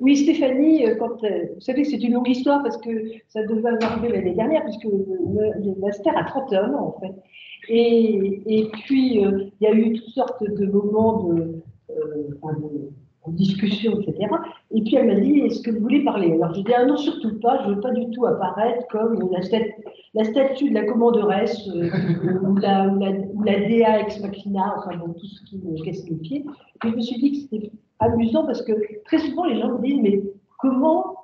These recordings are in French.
Oui, Stéphanie, vous savez que c'est une longue histoire parce que ça devait arriver l'année dernière, puisque le master a 31 ans en fait. Et puis, il y a eu toutes sortes de moments de discussion, etc. Et puis elle m'a dit, est-ce que vous voulez parler? Alors j'ai dit, ah non, surtout pas, je ne veux pas du tout apparaître comme la statue de la commanderesse ou la DA ex machina, enfin bon, tout ce qui me casse les pieds. Et je me suis dit que c'était amusant parce que très souvent les gens me disent, mais comment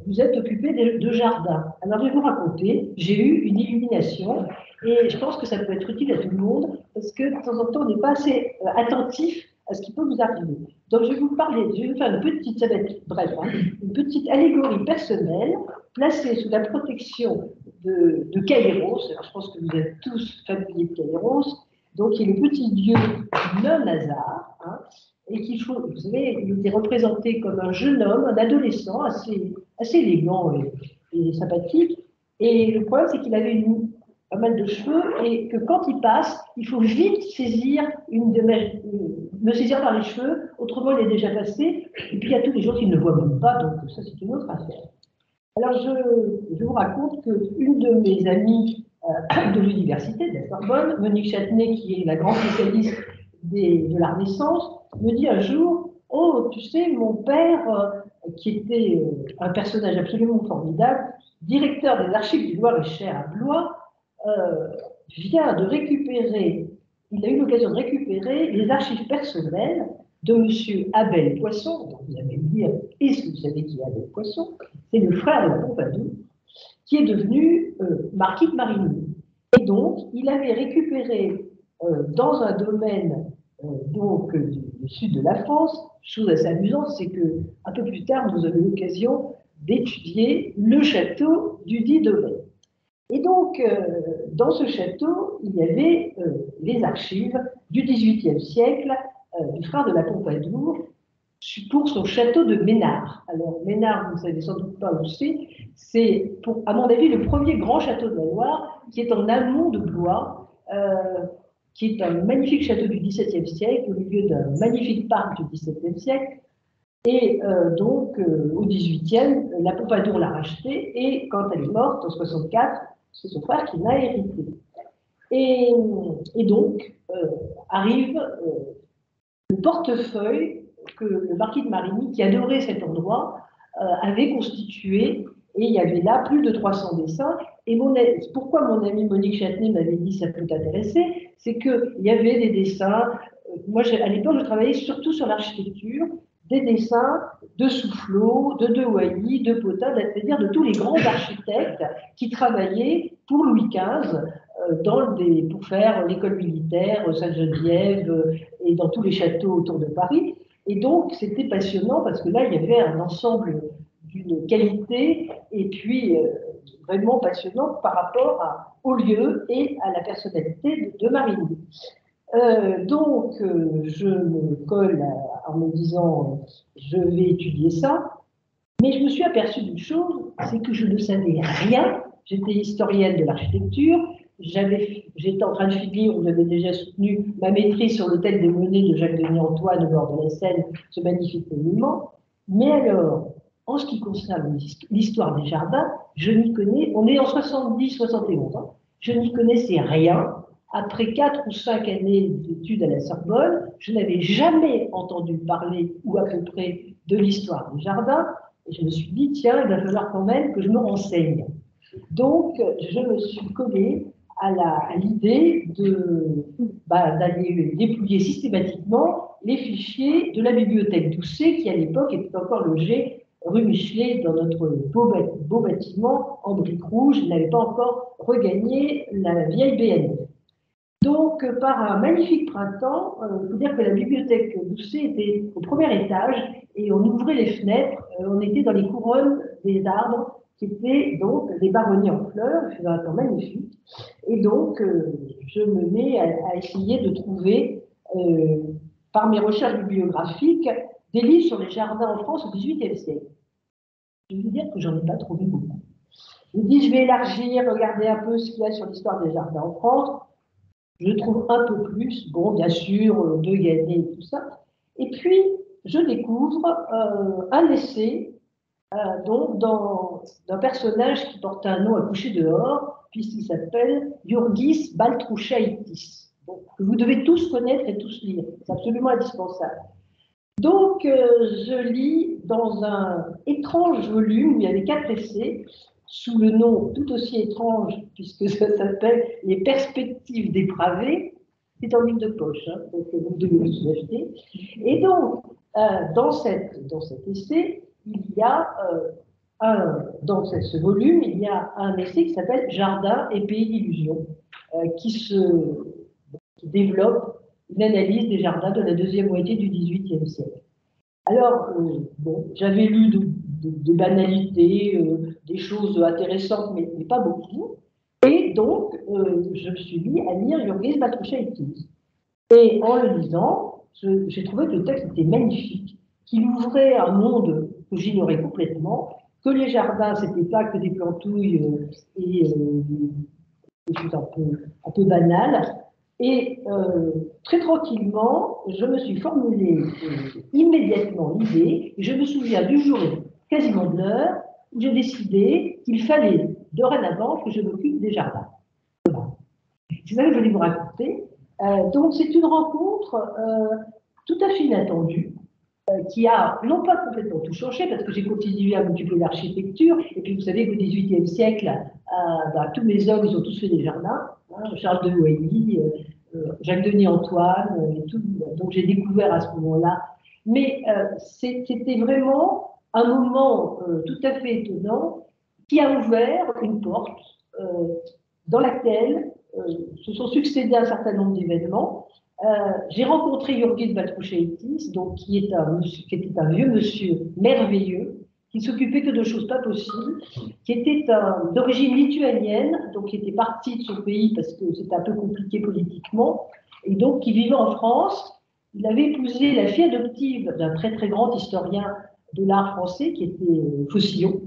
vous êtes occupé de jardin? Alors je vais vous raconter, j'ai eu une illumination et je pense que ça peut être utile à tout le monde parce que de temps en temps on n'est pas assez attentif à ce qui peut vous arriver. Donc je vais vous parler, je vais vous faire une petite, ça va être bref, hein, une petite allégorie personnelle placée sous la protection de Kairos. Alors je pense que vous êtes tous familiers de Kairos, donc qui est le petit dieu du non-hasard, hein, et qu'il faut, vous savez, il était représenté comme un jeune homme, un adolescent assez élégant et sympathique. Et le problème, c'est qu'il avait pas mal de cheveux et que quand il passe, il faut vite me saisir par les cheveux, autrement il est déjà passé. Et puis il y a tous les gens qui ne le voient même pas, donc ça c'est une autre affaire. Alors je vous raconte qu'une de mes amies de l'université, de la Sorbonne, Monique Châtenay, qui est la grande spécialiste de la Renaissance, me dit un jour, oh, tu sais, mon père, qui était un personnage absolument formidable, directeur des archives du Loir-et-Cher à Blois, vient de récupérer, il a eu l'occasion de récupérer les archives personnelles de M. Abel Poisson. Donc vous allez me dire, est-ce que vous savez qui est Abel Poisson? C'est le frère de la Pompadour, qui est devenu marquis de Marigny. Et donc, il avait récupéré dans un domaine du sud de la France, chose assez amusante, c'est qu'un peu plus tard, nous avons eu l'occasion d'étudier le château du dit domaine. Et donc, dans ce château, il y avait les archives du XVIIIe siècle du frère de la Pompadour pour son château de Ménard. Alors, Ménard, vous ne savez sans doute pas où c'est, à mon avis, le premier grand château de la Loire, qui est en amont de Blois, qui est un magnifique château du XVIIe siècle, au milieu d'un magnifique parc du XVIIe siècle. Et au XVIIIe, la Pompadour l'a racheté, et quand elle est morte, en 64, c'est son frère qui l'a hérité. Et donc, arrive le portefeuille que le marquis de Marigny, qui adorait cet endroit, avait constitué, et il y avait là plus de 300 dessins. Et pourquoi mon amie Monique Châtenay m'avait dit ça peut t'intéresser, c'est qu'il y avait des dessins, moi à l'époque je travaillais surtout sur l'architecture, des dessins de Soufflot, de De Wailly, de Potin, c'est-à-dire de tous les grands architectes qui travaillaient pour Louis XV, pour faire l'école militaire, Sainte-Geneviève et dans tous les châteaux autour de Paris. Et donc, c'était passionnant parce que là, il y avait un ensemble d'une qualité et puis vraiment passionnant par rapport au lieu et à la personnalité de Marigny. Je me colle en me disant je vais étudier ça, mais je me suis aperçue d'une chose, c'est que je ne savais rien. J'étais historienne de l'architecture, j'étais en train de finir, où j'avais déjà soutenu ma maîtrise sur l'hôtel des Menées de Jacques Denis-Antoine au bord de la Seine, ce magnifique monument. Mais alors, en ce qui concerne l'histoire des jardins, je n'y connais, on est en 70-71, hein, je n'y connaissais rien. Après 4 ou 5 années d'études à la Sorbonne, je n'avais jamais entendu parler, ou à peu près, de l'histoire des jardins. Et je me suis dit, tiens, il va falloir quand même que je me renseigne. Donc, je me suis collée à l'idée d'aller dépouiller systématiquement les fichiers de la bibliothèque Doucet, qui à l'époque était encore logée rue Michelet, dans notre beau bâtiment en briques rouges. Il n'avait pas encore regagné la vieille BNF. Donc, par un magnifique printemps, il faut dire que la bibliothèque Doucet était au premier étage et on ouvrait les fenêtres, on était dans les couronnes des arbres qui étaient donc des baronniers en fleurs, il faisait un temps magnifique. Et donc, je me mets à essayer de trouver, par mes recherches bibliographiques, des livres sur les jardins en France au XVIIIe siècle. Je vais vous dire que j'en ai pas trouvé beaucoup. Je me dis, je vais élargir, regarder un peu ce qu'il y a sur l'histoire des jardins en France. Je trouve un peu plus, bon, bien sûr, De Gannet et tout ça. Et puis, je découvre un essai donc d'un personnage qui porte un nom à coucher dehors, puisqu'il s'appelle Jurgis Baltrushaitis, que vous devez tous connaître et tous lire. C'est absolument indispensable. Donc, je lis dans un étrange volume où il y avait 4 essais, sous le nom tout aussi étrange, puisque ça s'appelle Les perspectives dépravées. C'est un livre de poche, hein, donc vous devez vous acheter. Et donc, dans cet essai, il y a dans ce volume, il y a un essai qui s'appelle Jardin et pays d'illusions, qui développe une analyse des jardins de la deuxième moitié du XVIIIe siècle. Alors, bon, j'avais lu de banalités, des choses intéressantes, mais pas beaucoup. Et donc, je me suis mis à lire Jurgis Baltrushaitis. Et en le lisant, j'ai trouvé que le texte était magnifique, qu'il ouvrait un monde que j'ignorais complètement, que les jardins, c'était pas que des plantouilles et des choses un peu banales. Et très tranquillement, je me suis formulé immédiatement l'idée, et je me souviens du jour et quasiment de l'heure, où j'ai décidé qu'il fallait dorénavant que je m'occupe des jardins. Voilà. C'est ça que je voulais vous raconter. Donc c'est une rencontre tout à fait inattendue, qui a non pas complètement tout changé, parce que j'ai continué à m'occuper de l'architecture, et puis vous savez qu'au XVIIIe siècle, tous les hommes, ils ont tous fait des jardins, hein, Charles de Loeilly, Jacques Denis Antoine, et tout, donc j'ai découvert à ce moment-là. Mais c'était vraiment un moment tout à fait étonnant qui a ouvert une porte dans laquelle se sont succédés un certain nombre d'événements. J'ai rencontré Jurgis Baltrushaitis, donc qui était un vieux monsieur merveilleux, qui s'occupait que de choses pas possibles, qui était d'origine lituanienne, donc qui était parti de son pays parce que c'était un peu compliqué politiquement, et donc qui vivait en France. Il avait épousé la fille adoptive d'un très très grand historien de l'art français qui était Faucillon.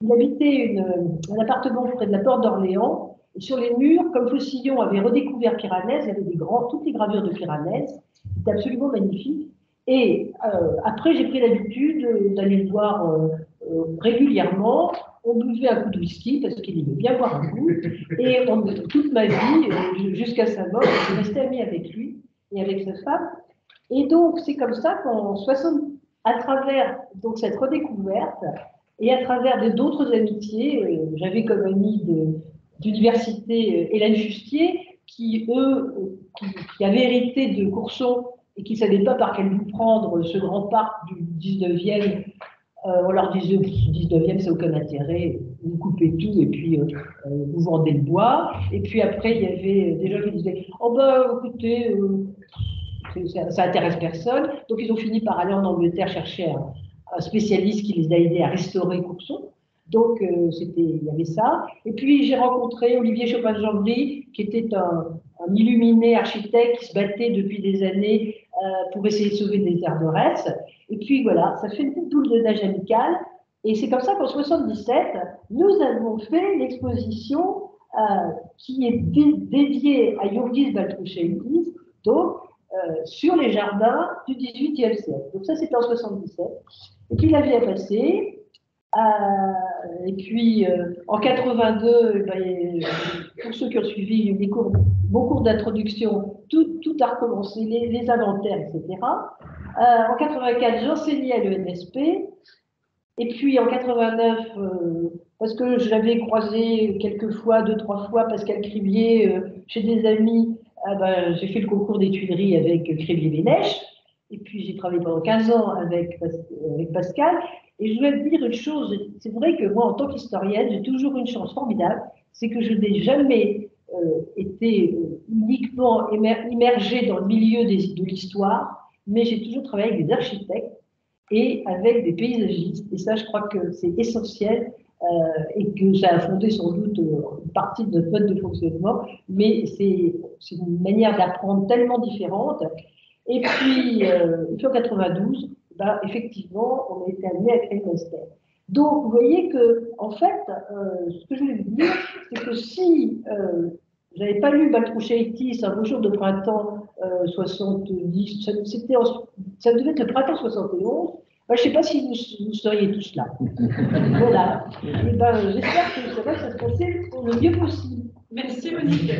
Il habitait un appartement près de la porte d'Orléans. Et sur les murs, comme Faucillon avait redécouvert Piranèse, il y avait toutes les gravures de Piranèse. C'était absolument magnifique. Et après, j'ai pris l'habitude d'aller le voir régulièrement. On buvait un coup de whisky parce qu'il aimait bien boire un coup. Et toute ma vie, jusqu'à sa mort, je suis restée amie avec lui et avec sa femme. Et donc, c'est comme ça à travers donc, cette redécouverte et à travers d'autres amitiés, j'avais comme amie d'université Hélène Fustier, qui avait hérité de Courson et qui ne savaient pas par quel bout prendre ce grand parc du 19e. On leur disait, le 19e, ça n'a aucun intérêt, vous coupez tout et puis vous vendez le bois. Et puis après, il y avait des gens qui disaient, oh ben écoutez, ça intéresse personne. Donc ils ont fini par aller en Angleterre chercher un spécialiste qui les a aidés à restaurer Courson. Donc il y avait ça. Et puis j'ai rencontré Olivier Chopin-Jambry, qui était un illuminé architecte qui se battait depuis des années pour essayer de sauver les terres de Retz. Et puis voilà, ça fait une petite boule de neige amicale. Et c'est comme ça qu'en 77, nous avons fait l'exposition qui est dédiée à Jurgis Baltrushaitis, donc sur les jardins du XVIIIe siècle. Donc ça, c'était en 77. Et puis la vie a passé. Et puis en 82, pour ceux qui ont suivi mon cours d'introduction, tout a recommencé, les inventaires, etc. En 84, j'enseignais à l'ENSP. Et puis en 89, parce que je l'avais croisé quelques fois, 2-3 fois, Pascal Cribier, chez des amis, j'ai fait le concours des Tuileries avec Crévier-Bénèche. Et puis j'ai travaillé pendant 15 ans avec Pascal. Et je voulais te dire une chose, c'est vrai que moi, en tant qu'historienne, j'ai toujours une chance formidable, c'est que je n'ai jamais été uniquement immergée dans le milieu de l'histoire, mais j'ai toujours travaillé avec des architectes et avec des paysagistes. Et ça, je crois que c'est essentiel et que ça a fondé sans doute une partie de notre mode de fonctionnement, mais c'est une manière d'apprendre tellement différente. Et puis, en 92, effectivement, on a été amené à créer le master. Donc, vous voyez que, en fait, ce que je voulais vous dire, c'est que si vous n'avez pas lu Baltrouchéitis, un beau jour de printemps 70, ça devait être le printemps 71. Je ne sais pas si vous seriez tous là. Voilà. Et ben, j'espère que ça va se passer pour le mieux possible. Merci Monique.